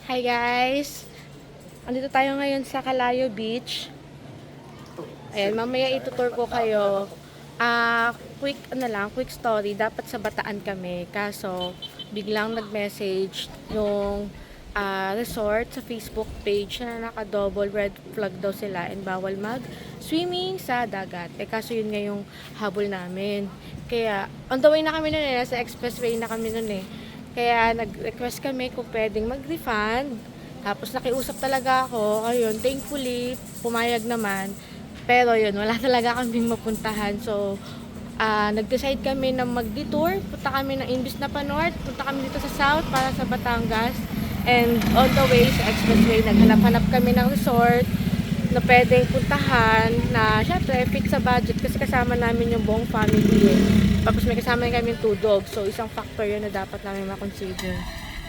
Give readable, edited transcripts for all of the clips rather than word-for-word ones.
Hi guys! Andito tayo ngayon sa Calayo Beach. Ayan, mamaya itutur ko kayo. Quick story. Dapat sa Bataan kami. Kaso, biglang nag-message yung resort sa Facebook page na naka-double red flag daw sila and bawal mag-swimming sa dagat. Kaso yun nga yung habol namin. Kaya, on the way na kami nun nasa expressway na kami nun Kaya nag-request kami kung pwedeng mag-refund. Tapos nakiusap talaga ako. Ayun, thankfully, pumayag naman. Pero yun, wala talaga kaming mapuntahan. So, nag-decide kami na mag-detour. Punta kami ng imbis na pa north. Punta kami dito sa south para sa Batangas. And on the way sa expressway, naghanap-hanap kami ng resort na pwedeng puntahan na syempre fit sa budget kasi kasama namin yung buong family Tapos may kasama kami yung 2 dogs. So isang factor yun na dapat namin makonsider.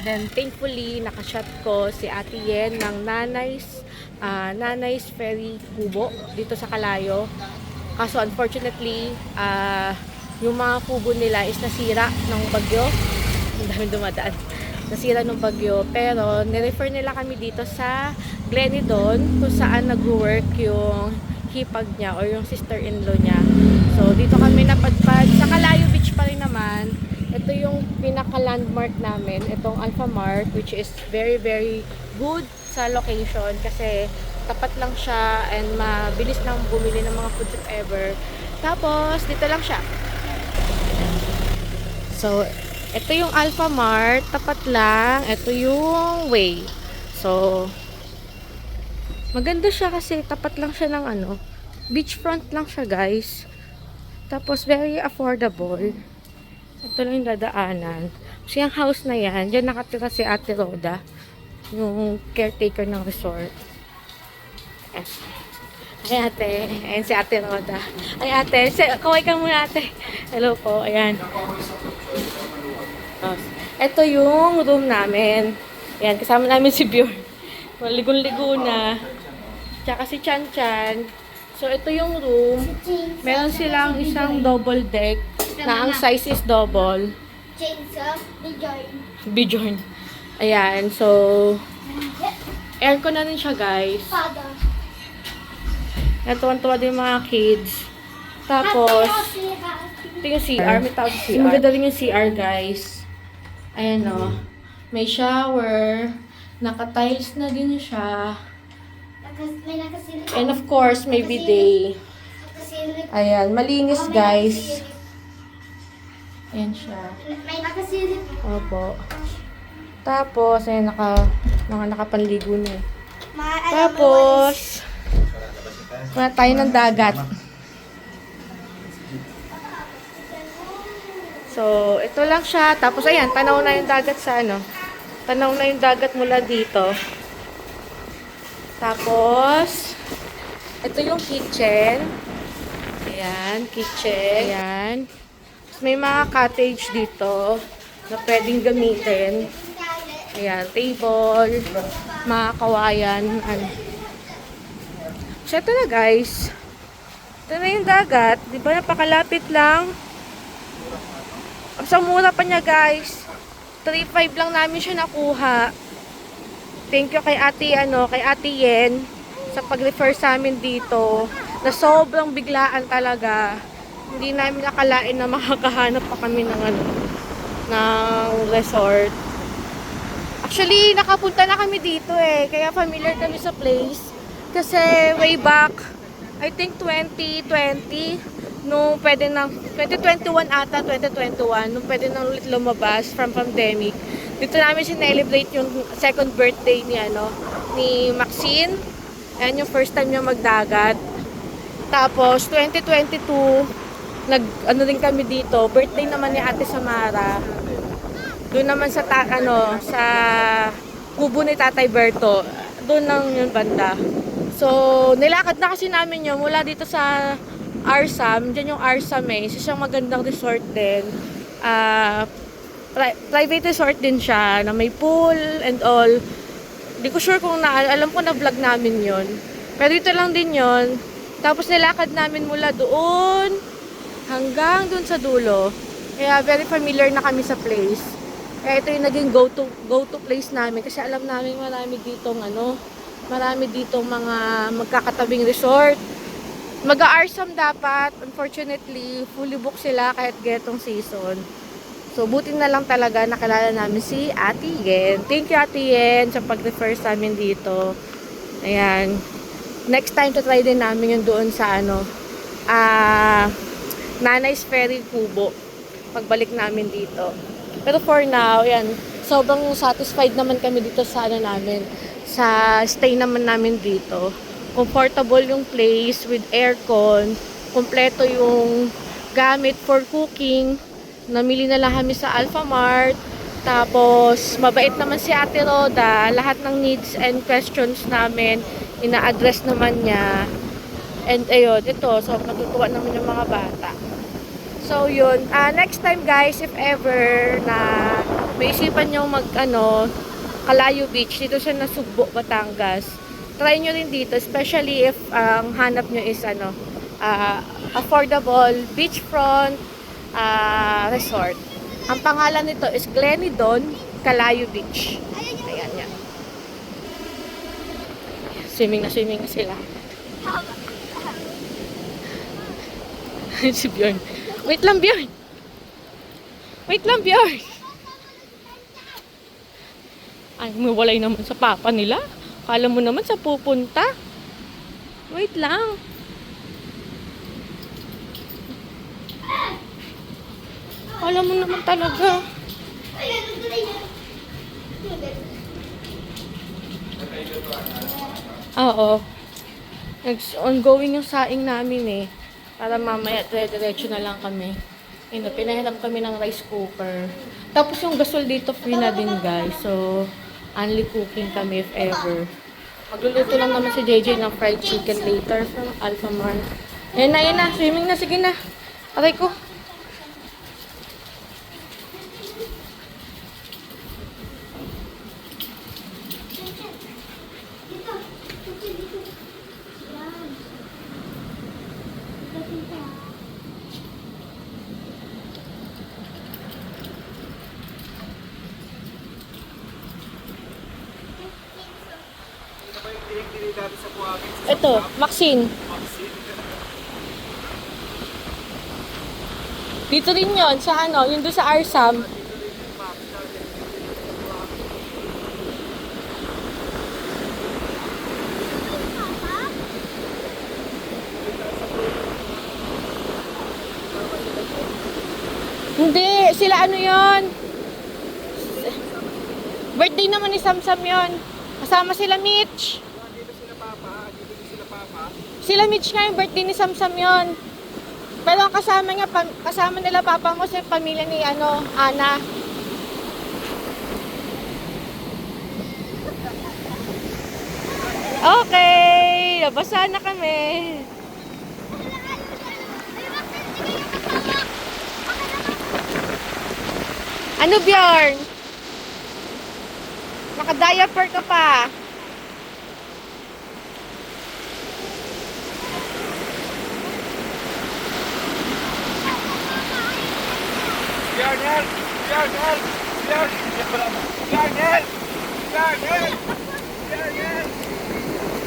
Then thankfully nakashot ko si Ate Yen ng Nanay's Ferry Kubo dito sa Calayo. Kaso unfortunately yung mga kubo nila is nasira ng bagyo. Ang daming dumadaan. Nasira ng bagyo, pero nirefer nila kami dito sa Glenidon kung saan nag-work yung hipag niya or yung sister-in-law niya. So dito kami napadpad sa Calayo Beach pa rin naman. Ito yung pinaka-landmark namin, itong Alpha Mart, which is very good sa location kasi tapat lang siya and mabilis lang bumili ng mga foods if ever. Tapos dito lang siya. So ito yung Alpha Mart, tapat lang. Ito yung way. So, maganda siya kasi tapat lang siya ng beachfront lang siya guys. Tapos, very affordable. Ito lang yung dadaanan. So, yung house na yan, dyan nakatira si Ate Roda, yung caretaker ng resort. Ay ate, ayan si Ate Roda. Ay ate, kaway ka muna ate. Hello po, ayan. Ito yung room namin. Ayan, kasama namin si Bjorn. Ligon-ligo na. Tsaka si Chan Chan. So, ito yung room. Meron silang isang double deck na ang size is double. Bjorn. Ayan, so aircon na rin siya guys. Natuwan-tuwa din mga kids. Tapos, ito yung CR. May tawag CR. Maganda rin yung CR guys. Ayan o. May shower. Naka-tiles na din siya. And of course, may bidet. Ayan. Malinis guys. Ayan siya. May nakasilip. Opo. Tapos, ayan, mga nakapanligo na. Tapos, wala tayo ng dagat. So, ito lang siya. Tapos, ayan, tanaw na yung dagat sa Tanaw na yung dagat mula dito. Tapos, ito yung kitchen. Ayan, kitchen. Ayan. Tapos, may mga cottage dito na pwedeng gamitin. Ayan, table, mga kawayan. So, ito na guys. Ito na yung dagat. Di ba, napakalapit lang. Ang mura pa niya guys. 3.5 lang namin siya nakuha. Thank you kay Ate Yen sa pag-refer sa amin dito. Na sobrang biglaan talaga. Hindi namin nakalain na makakahanap pa kami ng resort. Actually, nakapunta na kami dito kaya familiar kami sa place. Kasi way back, I think 2020, nung pwede na, 2021 ata, 2021, nung pwede na ulit lumabas from pandemic. Dito namin sinelebrate yung second birthday ni Maxine. Ayan yung first time niya magdagat. Tapos, 2022, rin kami dito. Birthday naman ni Ate Samara. Doon naman sa sa kubo ni Tatay Berto. Doon lang yung banda. So, nilakad na kasi namin yun mula dito sa Arsam. Diyan yung Arsam Isa siyang magandang resort din. Private resort din siya na may pool and all. Hindi ko sure kung alam ko na vlog namin yon. Pero ito lang din yon. Tapos nilakad namin mula doon hanggang doon sa dulo. Kaya very familiar na kami sa place. Kaya ito yung naging go-to place namin kasi alam namin marami ditong mga magkakatabing resort. Mag-a-Arsam dapat, unfortunately, fully booked sila kahit getong season. So, buti na lang talaga nakilala namin si Ate Yen. Thank you, Ate Yen, sa pag-refer sa amin dito. Ayan. Next time to try din namin yung doon sa Nanay's Ferry Kubo. Pagbalik namin dito. Pero for now, yan, sobrang satisfied naman kami dito sa sa stay naman namin dito. Comfortable yung place with aircon, kompleto yung gamit for cooking. Namili na lang kami sa Alphamart. Tapos, mabait naman si Ate Roda. Lahat ng needs and questions namin, ina-address naman niya. And ayun, ito, so natutuwa naman yung mga bata. So yun, next time guys, if ever na may isipan nyo Kalayo Beach, dito siya na Sugbo, Batangas. Try nyo rin dito, especially if ang hanap nyo is affordable beachfront resort. Ang pangalan nito is Glenidon, Kalayo Beach. Ayan yan. Swimming na sila. Si Bjorn. Wait lang, Bjorn. Ay, mawalay naman sa papa nila. Kala mo naman sa pupunta. Wait lang. Kala mo naman talaga. Oo. Ongoing yung saing namin eh. Para mamaya, diretso na lang kami. Pinahiram kami ng rice cooker. Tapos yung gasol dito, free na din guys. So, only cooking kami if ever. Magluluto lang naman si JJ ng fried chicken later from Alphamart. Yan na. Swimming na. Sige na. Aray ko. Ito, Maxine. Dito rin yon sa yung doon sa Arsam. Hindi, sila yon. Birthday naman ni Samsam yon. Kasama sila Mitch. Sila Mitch nga yung birthday ni Samsam yon. Pero ang kasama nila papa mo sa pamilya ni Ana. Okay, nabasa na kami. Ano, Bjorn? Naka-diaper ka pa.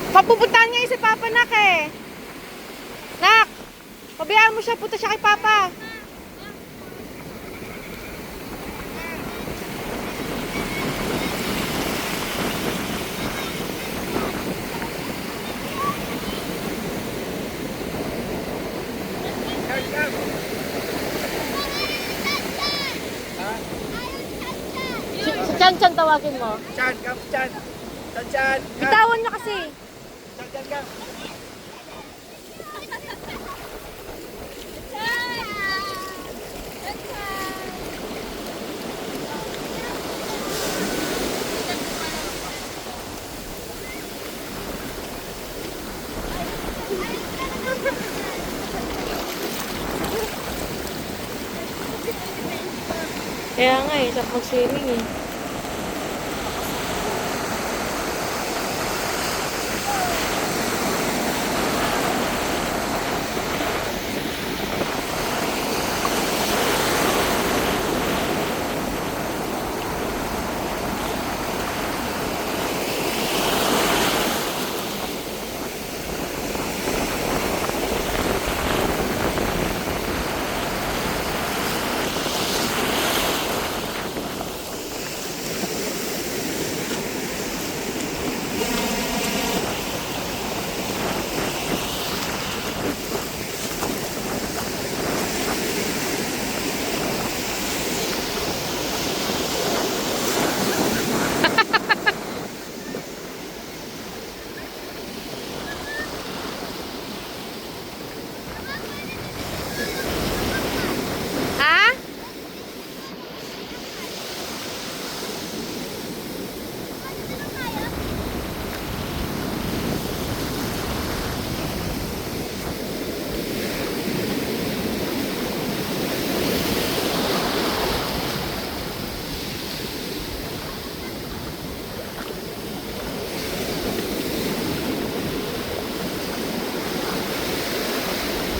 Papupuntahan niya si Papa, Nak eh. Nak, pabayaan mo siya, punta siya kay Papa. Si Chan tawagin mo. Chan. Bitawan niya kasi. Chan. Kaya nga eh, sarap mag-swimming eh.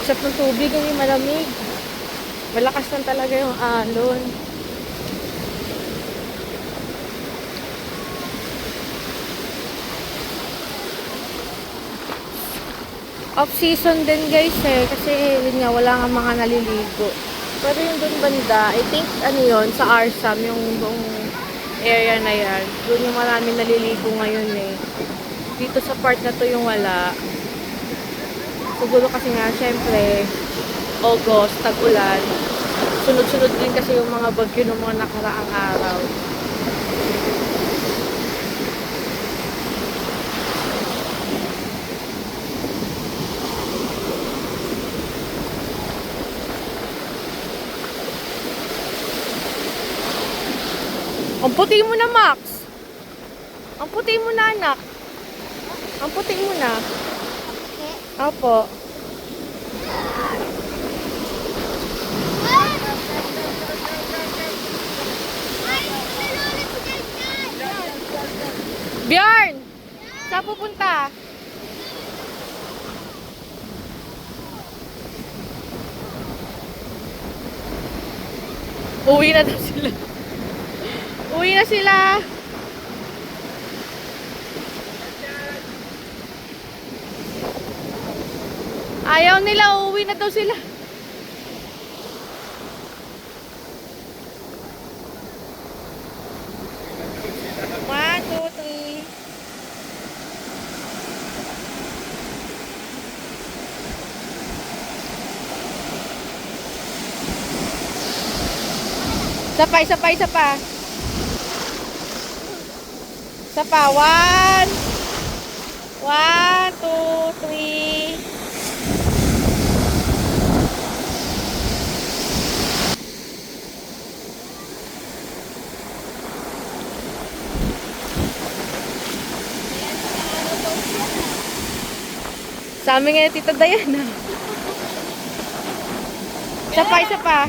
Usap ng tubig, hindi malamig. Malakas lang talaga yung alon. Off-season din guys kasi yun nga, wala nga mga naliligo. Pero yung dun banda, I think ano yun, sa Arsam, yung buong area na yan. Doon yung marami naliligo ngayon Dito sa part na to yung wala. Siguro kasi nga, syempre, August, tag-ulan. Sunod-sunod din kasi yung mga bagyo ng mga nakaraang araw. Ang puti mo na, Max. Ang puti mo na, anak. Ang puti mo na. Opo. Bjorn! Saan pupunta? Uwi na daw sila. Uwi na sila. Ayaw nila, uwi na daw sila. One, two, three. Isa pa. Isa pa. One. One, two, three. Sa amin ngayon, Tita Diana. Isa pa.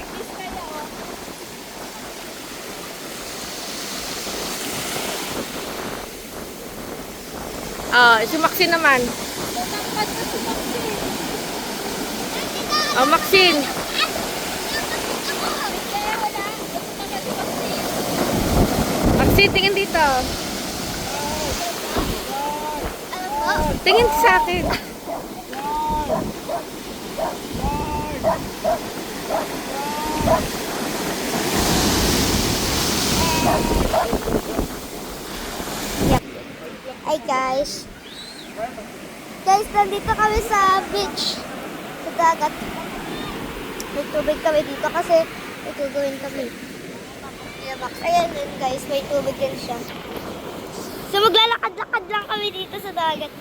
Si Maxine naman. Maxine. Maxine, tingin dito. Tingin sa akin. Hi guys. Guys, nandito kami sa beach. Sa dagat. May tubig kami dito kasi may gagawin kami. Ayan din guys, may tubig din siya. So maglalakad-lakad lang kami dito sa dagat.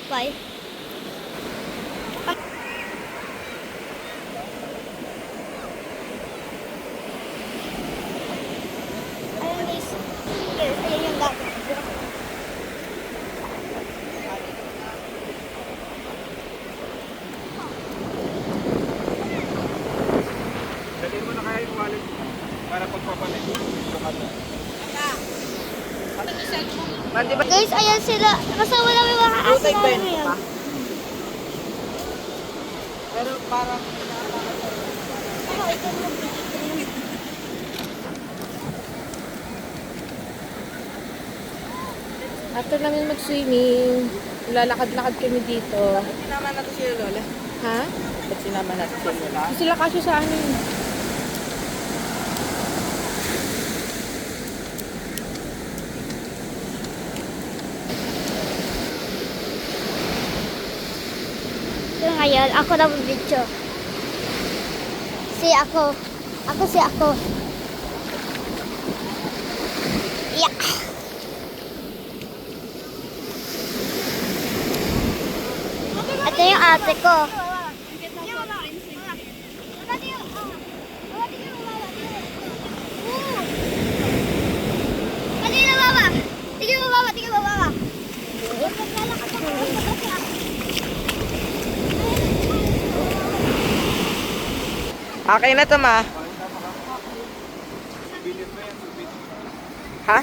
Bye. Ayan guys. Ayan yung dagat. Dali mo na kaya yung wallet para pagpapalit yung Guys, ayan sila. Kasama namin mga aso namin ngayon. Pero parang After namin mag-swimming, lalakad-lakad kami dito. ba't sinama natin si Lola? Ha? Ba't sinama natin si Lola? Sila kasi sa amin. So ngayon, ako na video. Ako. Yeah. Ito yung ate ko. Tingin mo, baba. Okay na to, ma. Ha?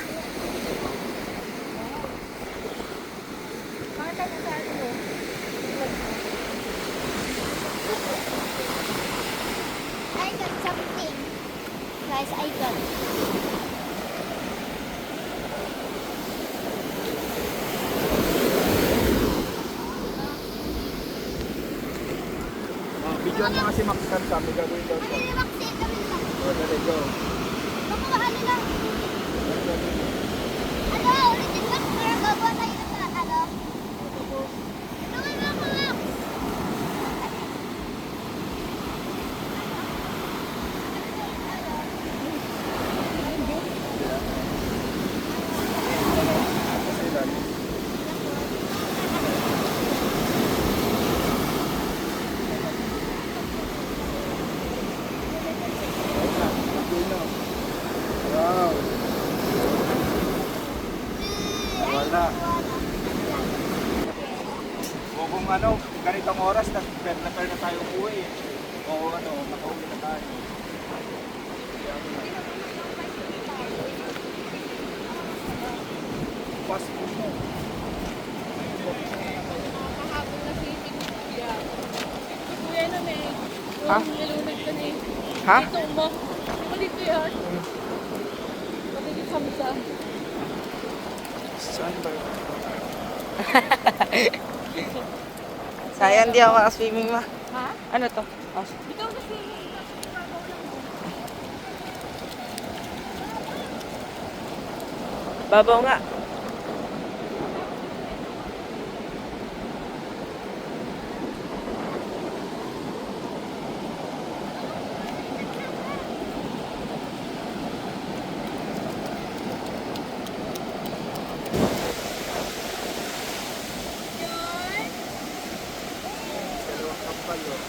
Max Kansa, may gagawin daw siya. O, dali, go. Wow. Wala. O kung ano, ganitong oras, na-prepare na tayo uwi eh. O ano, nakauwi na tayo. Fast food mo. Kahapon na swimming ni Kuya. Kuya na may. Ha? Nilunod ka ni. Ha? Dito mo. Ano dito yan? Pagiging samsa. Saan ba yun? Sayang di ako makaswimming ma. Ha? Ano to? Oh. Ikaw na swimming. Babaw nga. Dalawang kapal yun.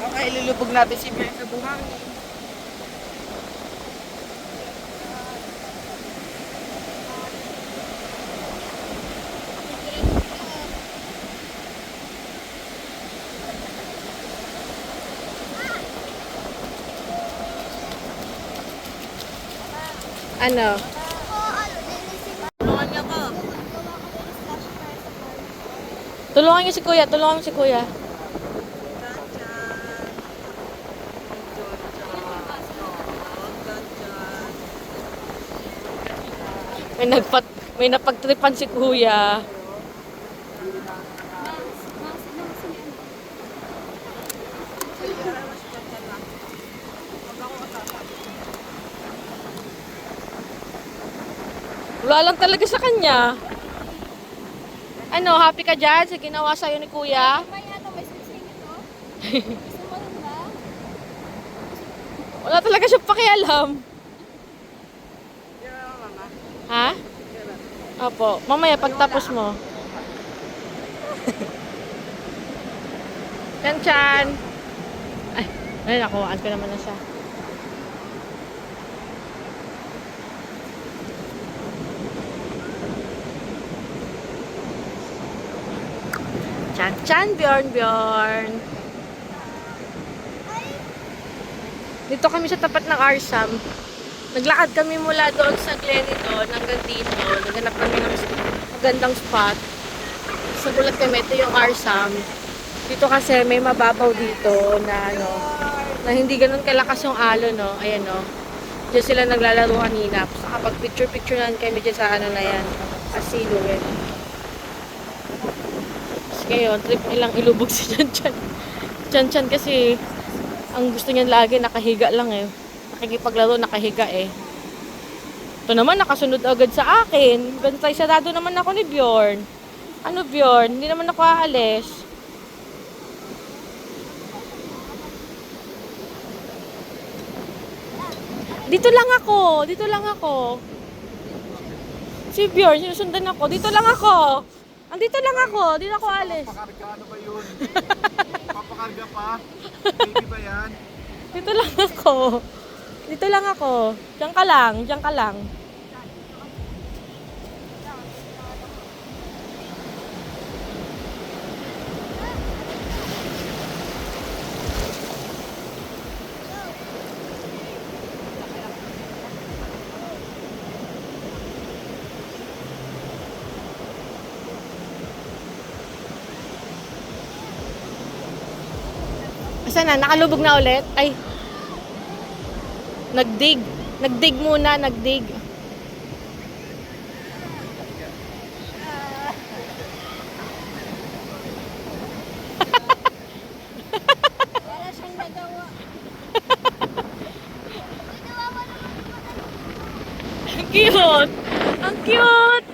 Okay, ilulubog natin si Bea sa buhangin. Ano? Tulungan niyo ko. Tulungan niyo si Kuya. Tulungan niyo si Kuya. May napagtripan si Kuya. Wala lang talaga sa kanya. Ano, happy ka dyan sa ginawa sa'yo ni Kuya? Wala talaga siyang pakialam. Ha? Opo. Mamaya pagtapos mo. Chan-chan! Ay, nakuhaan ko naman na siya. Chan-chan, Bjorn. Dito kami sa tapat ng Arsam. Naglakad kami mula doon sa Glenidon hanggang dito. Naghanap kami ng magandang spot. Sa gulat kami, ito yung Arsam. Dito kasi may mababaw dito na ano, na hindi ganun kalakas yung alo, no. Ayan, no. Diyan sila naglalaro kanina. Tapos nakapag-picture lang kami dyan sa ano na yan. Silhouette. Tapos ngayon, trip nilang ilubog si Chan-chan. Chan-chan kasi ang gusto niya lagi nakahiga lang eh. Nakikipaglaro, nakahiga eh. Ito naman, nakasunod agad sa akin. Bantay sarado naman ako ni Bjorn. Ano Bjorn? Hindi naman ako aalis. Dito lang ako. Dito lang ako. Si Bjorn, sinusundan ako. Dito lang ako. Andito lang ako. Dito ako alis. Papakarga, ano ba yun? Papakarga pa? Baby ba yan? Dito lang ako. Dito lang ako. Diyan ka lang. Diyan ka lang. Asan na? Nakalubog na ulit? Ay. Nagdig. Nagdig muna, nagdig. cute! Ang cute!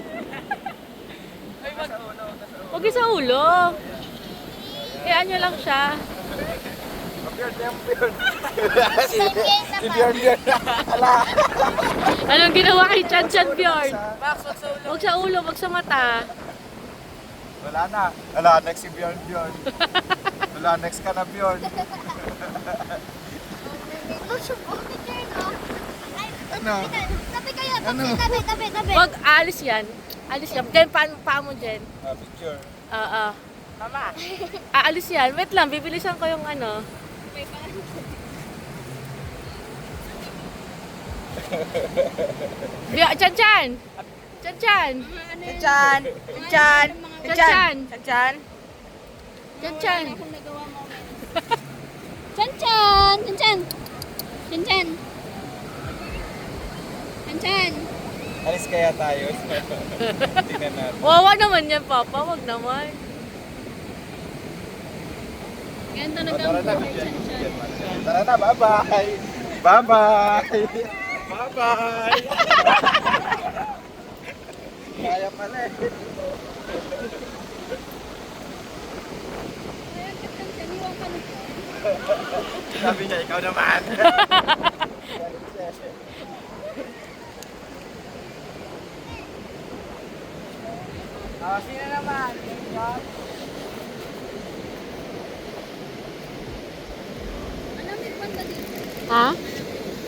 Huwag yung sa ulo. Kayaan nyo lang siya. Si Bjorn Bjorn. Ala. Anong ginawa kay Chan Chan Bjorn? Max, wag sa ulo. Huwag sa ulo, huwag sa mata. Wala na. Wala, next si Bjorn Bjorn. Wala, next ka na Bjorn. Ano? Tabi kayo, Ano? tabi. Huwag, aalis yan. Alis yan. Jen, paa mo, Jen. Picture. Oo. Mama. Aalis yan. Wait lang, bibilisan ko yung ano. Chan Chan! Chan Chan! Chan. Chan. Chan. Chan. Chan Chan! Chan. Alis kaya tayo. Tingnan natin. Wawa naman yan, Papa. Wag naman. Ganda O, tara na, Bjorn. Tara na, bye-bye. Bye-bye. Bye-bye. Kaya pala eh. Sabi niya, ikaw naman. Sino naman? Ha?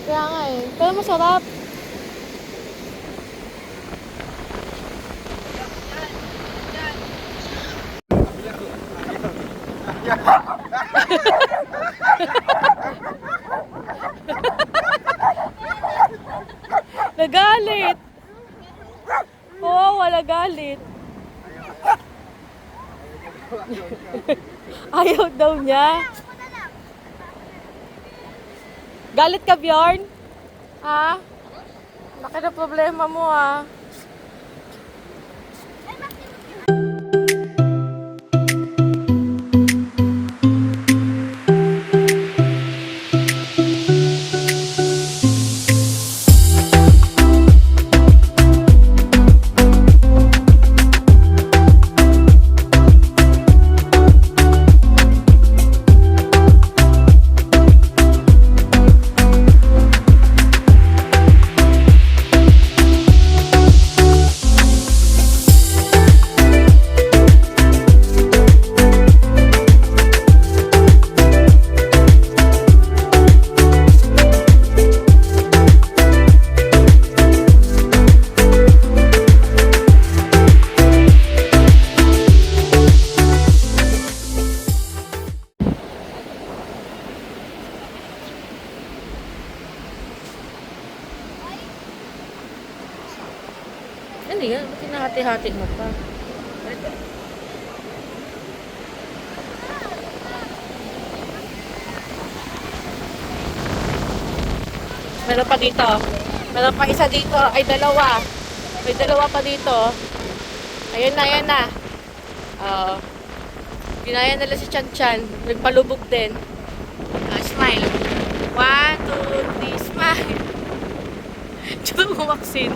Kaya nga eh. Pero masarap. Nagalit. Oo, wala galit. Ayaw daw niya. Galit ka, Bjorn? Ha? Laki na problema mo, ha? Ano yan? Ba't hinahati-hati mo pa? Meron pa dito. Meron pa isa dito. Ay, dalawa. May dalawa pa dito. Ayun na, ayan na. Ginaya nila si Chan Chan. Nagpalubog din. Smile. 1, 2, 3, smile. Tsaka umaksin.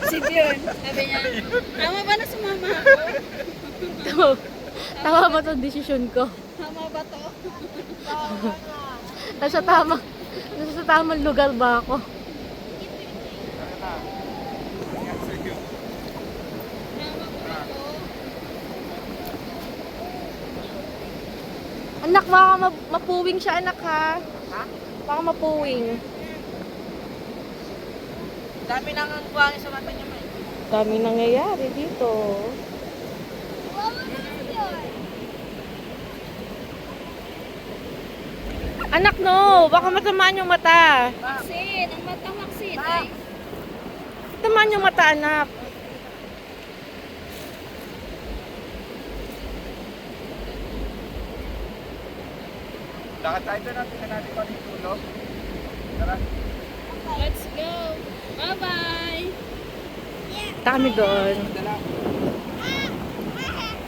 Si Bjorn, sabi niya, tama ba na sumama ako? Tama ba itong desisyon ko? Tama ba to? Nasa tamang lugar ba ako? Anak, baka mapuwing siya, anak, ha? Ha? Baka mapuwing. Dami nang ang buhangin sa mata niya, May. Dami nangyayari dito. Anak, no! Baka matamaan yung mata. Maksin, ang matang maksin. Ay, Tamaan yung mata, anak. Lakad tayo doon natin na natin kung ano yung tulog. Tara. let's go. Bye-bye. Kami doon. Dala.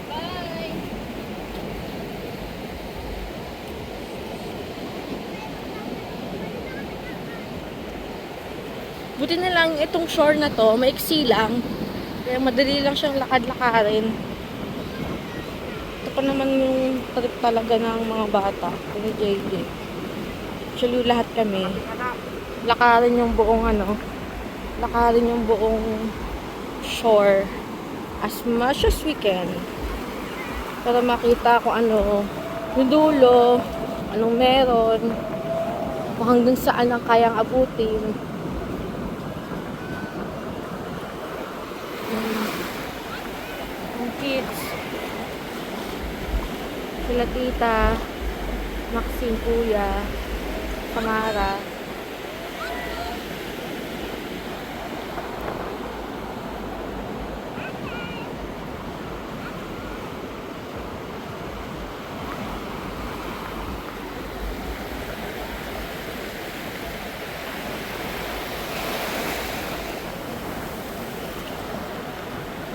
Bye. Buti na lang itong shore na to, maiksi lang. Kaya madali lang siyang lakad-lakarin. Ito pa naman yung trip talaga ng mga bata. Ni JJ. Actually, lahat kami. Lakarin yung buong lakarin yung buong shore as much as we can. Para makita kung ano yung dulo, anong meron, kung hanggang saan ang kayang abutin. Ang kids, sila tita, Maxine, kuya, Samara.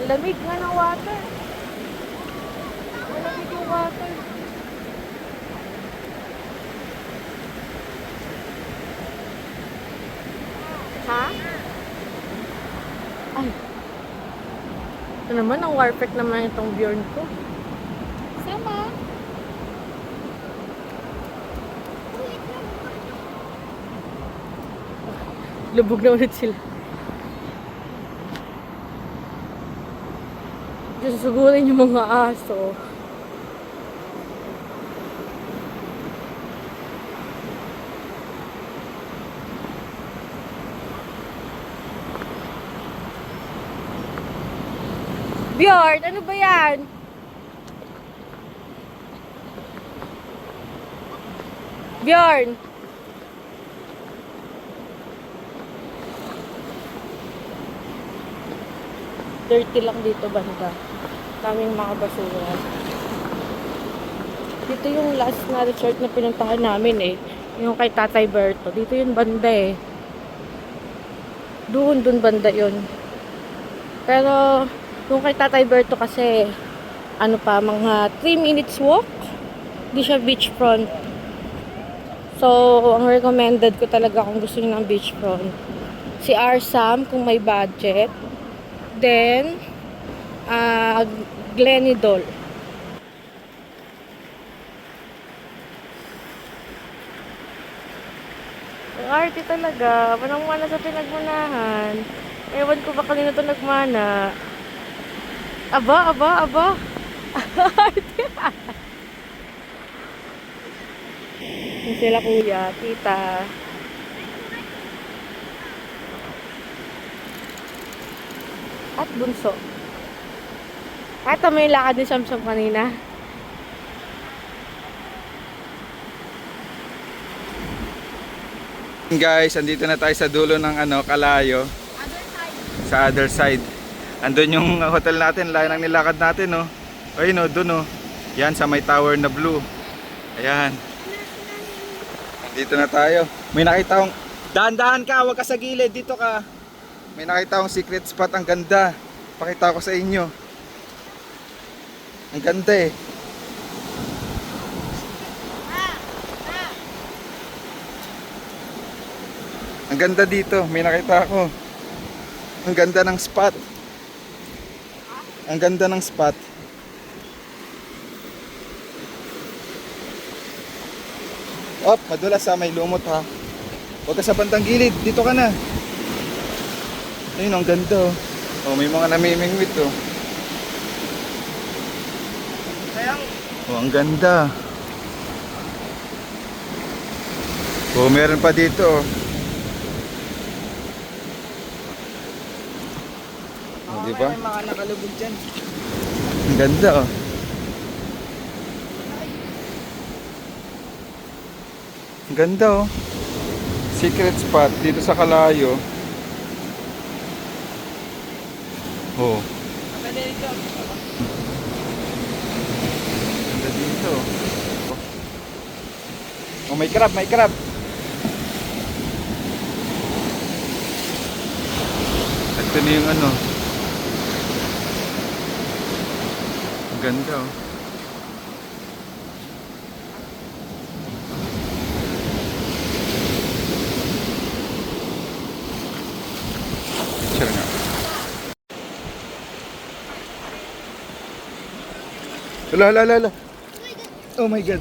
Lamig nga ng water. Malamig yung water. Ha? Ay. Ito naman, ang warpek naman itong Bjorn ko. Sama. Lubog na ulit sila. Susugurin yung mga aso. Bjorn, ano ba yan? Bjorn! Dirty lang dito banda. Daming mga basura. Dito yung last na resort na pinuntahan namin yung kay Tatay Berto. Dito yung banda Doon banda yun. Pero yung kay Tatay Berto kasi mga 3 minutes walk. Hindi siya beachfront. So, ang recommended ko talaga kung gusto niyo ng beachfront, si Arsam kung may budget. Then, Glenidol. Ang arte talaga. Manang-mana sa pinagmanahan. Ewan ko ba kanina ito nagmana. Aba. Arte. Yung sila kuya, tita. At bunso. Kahit may lakad ni Samsung kanina. Guys, andito na tayo sa dulo ng Kalayo. Sa other side. Andun yung hotel natin, layo ng nilakad natin, no. Ayun, no, dun, no. Yan sa may tower na blue. Ayan. Andito na tayo. May nakita akong dahan-dahan ka, wag ka sa gilid, dito ka. May nakita akong secret spot, ang ganda. Pakita ko sa inyo. Ang ganda Ang ganda dito, may nakita ako. Ang ganda ng spot. Ang ganda ng spot. Op, madulas may lumot ha. Huwag ka sa bandang gilid, dito ka na. Ayun, ang ganda oh. May mga namimingwit oh. Oh, ang ganda. Oh, meron pa dito oh. Diba? May mga nakalubog dyan. Ang ganda oh. Ang ganda oh. Secret spot dito sa Kalayo. Oh. Pwede dito. Ganda dito. Oh, may crab, may crab. Ito na yung Ang ganda oh. Hala, hala, hala, hala. Oh my God.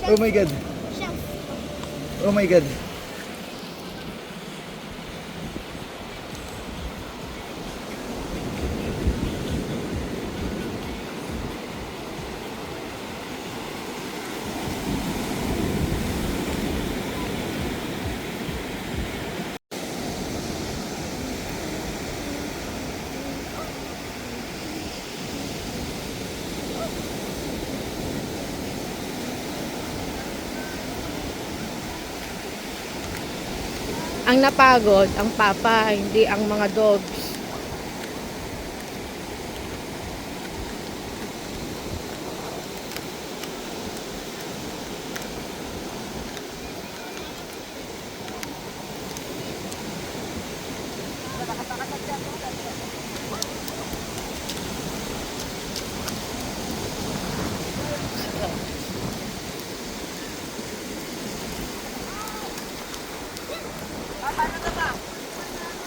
Oh my God. Shelf. Oh my God. Ang napagod, ang papa, hindi ang mga dogs.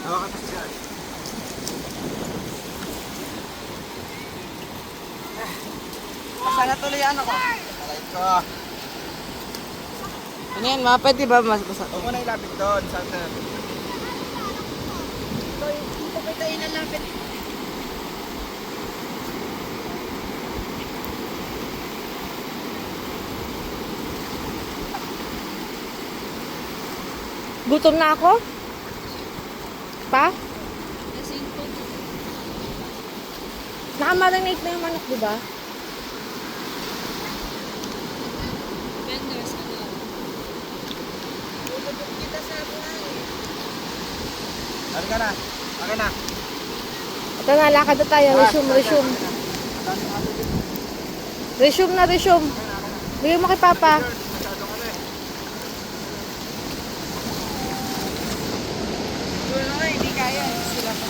Hawakan mo si Jan. Sana tuloy ano ko. Aray ko. Ano yan, ma? Pwede ba mas basa? Huwag mo na ilapit doon. Saan na? Dito pa tayo nalapit. Gutom na ako? Pa? Nakamarinate na yung manok, di ba? Ano ka na? Okay na. Ito na, lakad na tayo. Resume, resume. Resume na, resume. Bigyan mo kay Papa. Masyado ka na eh. Siguro nga, hindi kaya. Sila pa.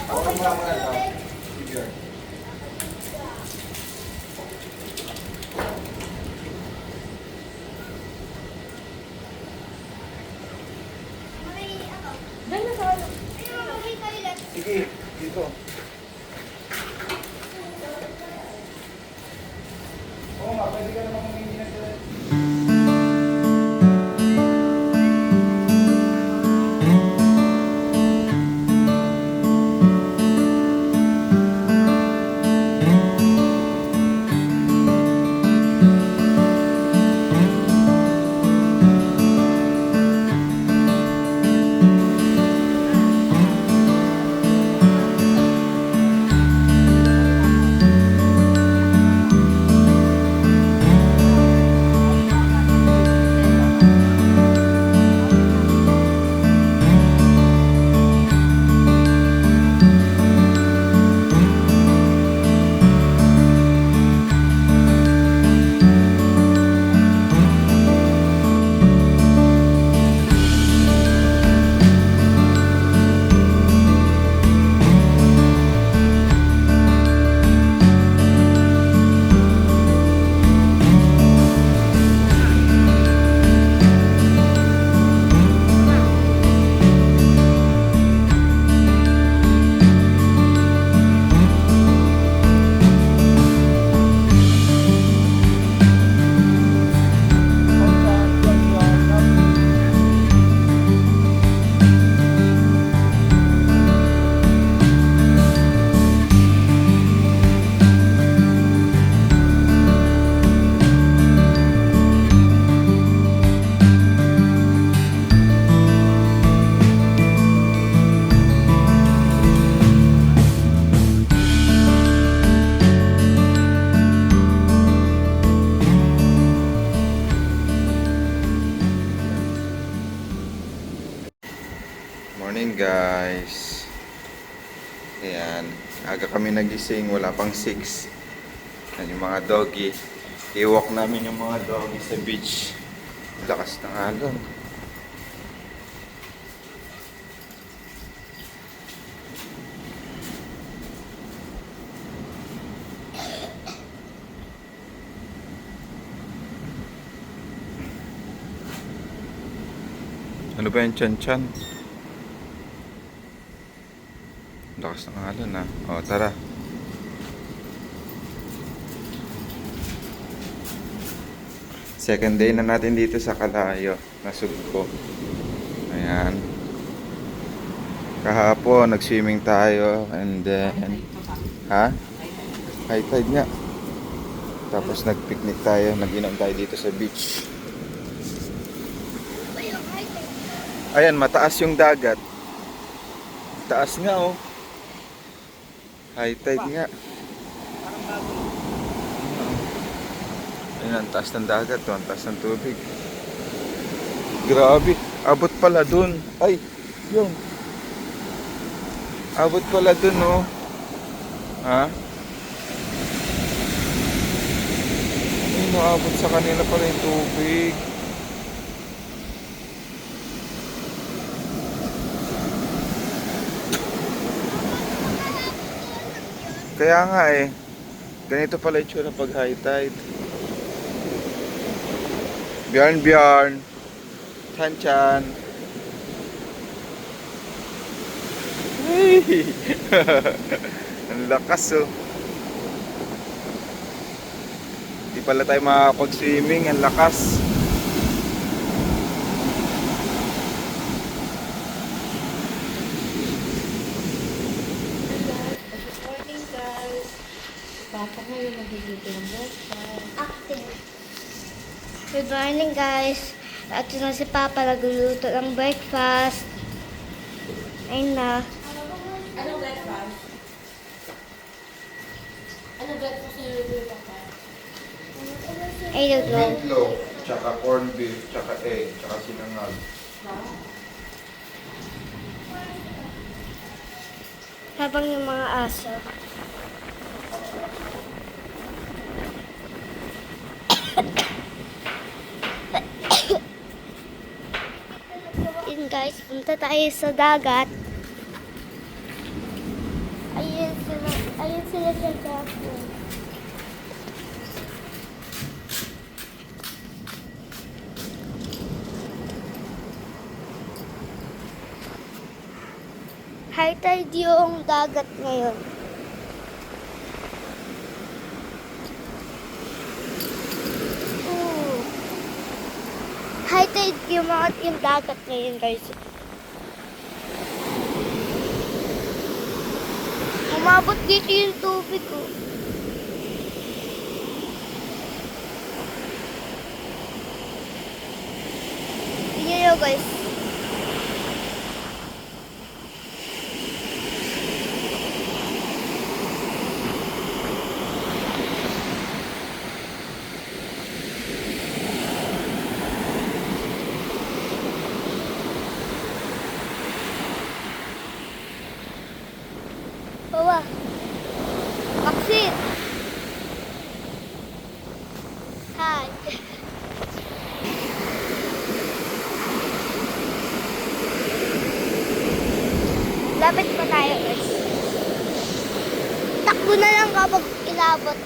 Hawakan mo lang muna ito. Figure. Ayun, may toilet. Sige, dito. Oo nga, pwede ka naman humingi ng toilet. Morning guys. Ayan. Aga kami nagising. Wala pang 6. Yan yung mga doggy. I-walk namin yung mga doggy sa beach. Lakas ng alon. Ano ba yung chan-chan? Lakas ng alon ha. O, tara. Second day na natin dito sa Kalayo. Nasugpo. Ayan. Kahapon, nag-swimming tayo. And then, ha? High tide nga. Tapos nag-picnic tayo. Nag-inom tayo dito sa beach. Ayan, mataas yung dagat. Taas nga oh. High tide nga. Ayan, ang taas ng dagat to, ang taas ng tubig. Grabe, abot pala dun. Ay, yun. Abot pala dun, oh. Ha? Ay, naabot sa kanila pala yung tubig. Kaya nga eh. Ganito pala yung tsura pag high tide. Bjorn Bjorn. Chan Chan. Hey! Ang lakas oh. Hindi pala tayo makakapag-swimming. Ang lakas. Good morning, guys. Papa ngayon nagluluto ng breakfast. Acting. Good morning guys. At na si Papa nagluluto ng breakfast. Ayun na. Anong breakfast? Anong breakfast na niluluto ka? I don't know. Meatloaf, tsaka corned beef, tsaka egg, tsaka sinangag. Habang yung mga aso. Yun guys, punta tayo sa dagat. Ayun sila sa dagat. High tide yung dagat ngayon. Ooh. High tide yung dagat ngayon guys. Umabot dito yung tubig ko. Tingnan nyo guys. Bawa. Vaksin. Hi. Lapit pa tayo guys. Takbo na lang kapag ilabot.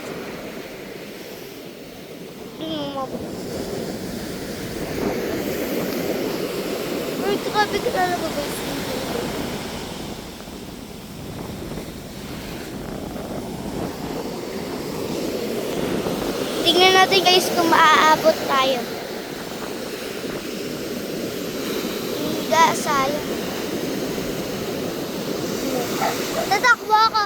Uy, grabe ka talaga guys. Tingnan natin guys kung maaabot tayo. Hindi, sayang. Tatakbo ako.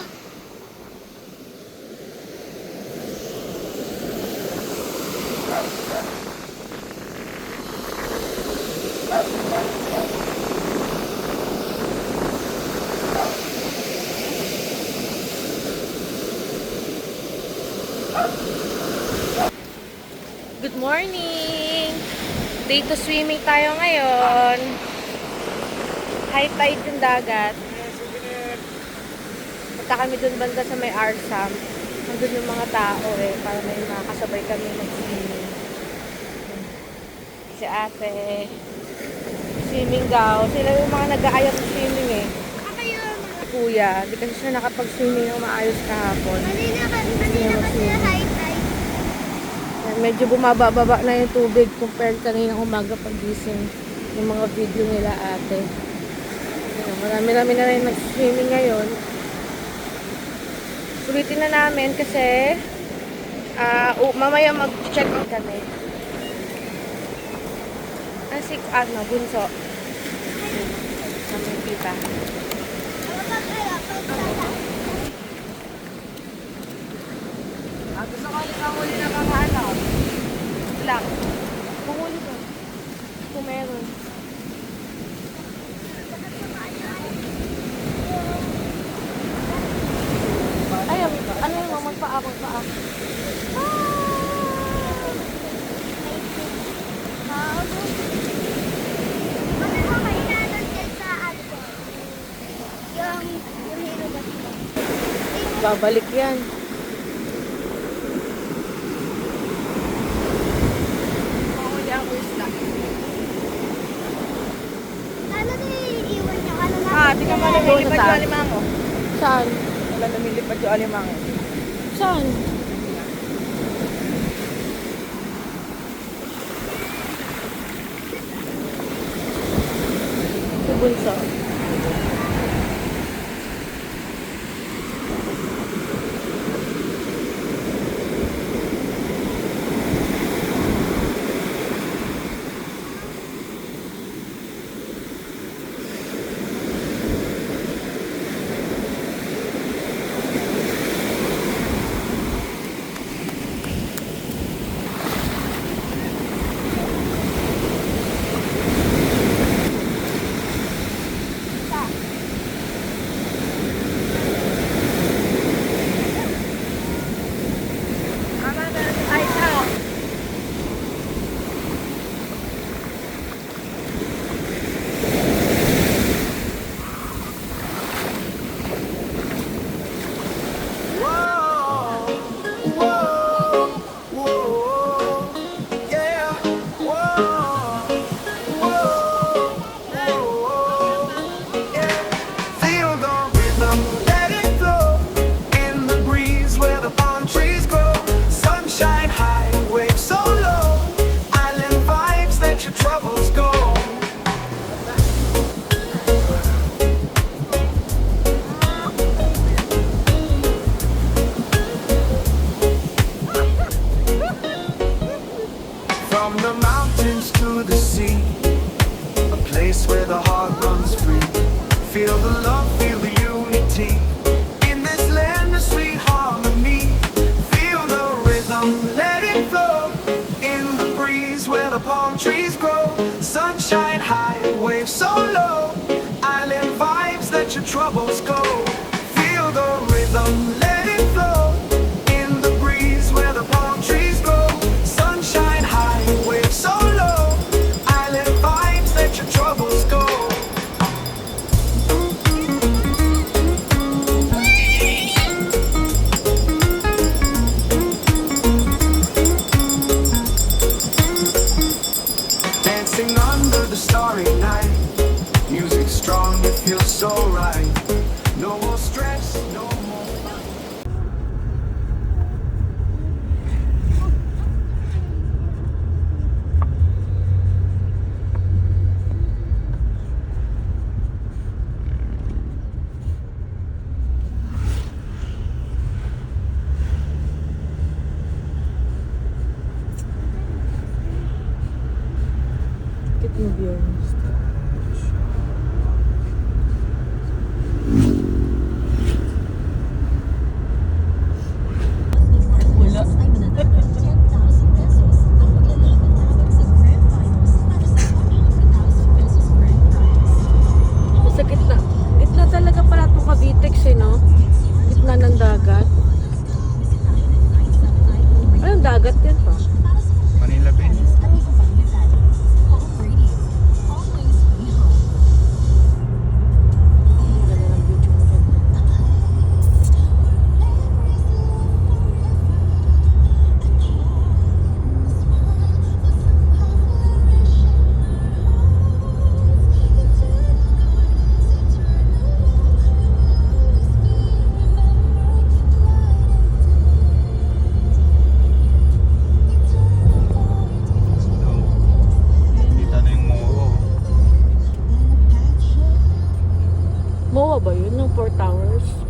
Good morning! Day to swimming tayo ngayon. High tide yung dagat. Punta kami dun banda sa may Arsam. Nandun yung mga tao eh, para may makasabay kami mag-swimming. Si ate, swimming daw. Sila yung mga nag-aayos ng swimming eh. Si kuya, di kasi siya nakapag-swimming ng maayos kahapon. Kanina kasi high tide. Medyo bumababa na yung tubig compared kanina umaga pagising. Yung mga video nila ate. Ayan, marami na rin nag-swimming ngayon. Sulitin na namin kasi mamaya mag-check out kami. Bunso. Kami tita. Gusto ko ulit ang huli na mga ano. Lang. Pumuli ko. Kung meron. Ay, ano yung magpaa? Babalik yan. Mahuli ang isla. Di ka pala Doon lumilipad na yung saan? alimango. Saan? Wala lumilipad yung alimango. Saan? Sa bunso. From the mountains to the sea, a place where the heart runs free. Feel the love, feel the unity. In this land of sweet harmony. Feel the rhythm, let it flow. In the breeze where the palm trees grow. Sunshine high, waves so low. Island vibes, let your troubles go. Feel the rhythm, let it flow. In the breeze where the palm trees grow. Sunshine high, waves so low. Island vibes, let your troubles go. Dancing under the starry night. Music strong, it feels so right. No more stress, no more. Bakit mo yun? Sa gitna. Gitna talaga pala itong Cavitex eh, no? Gitna ng dagat. Anong dagat yan pa? Manila Bay. MOA ba yun? Yung 4 towers?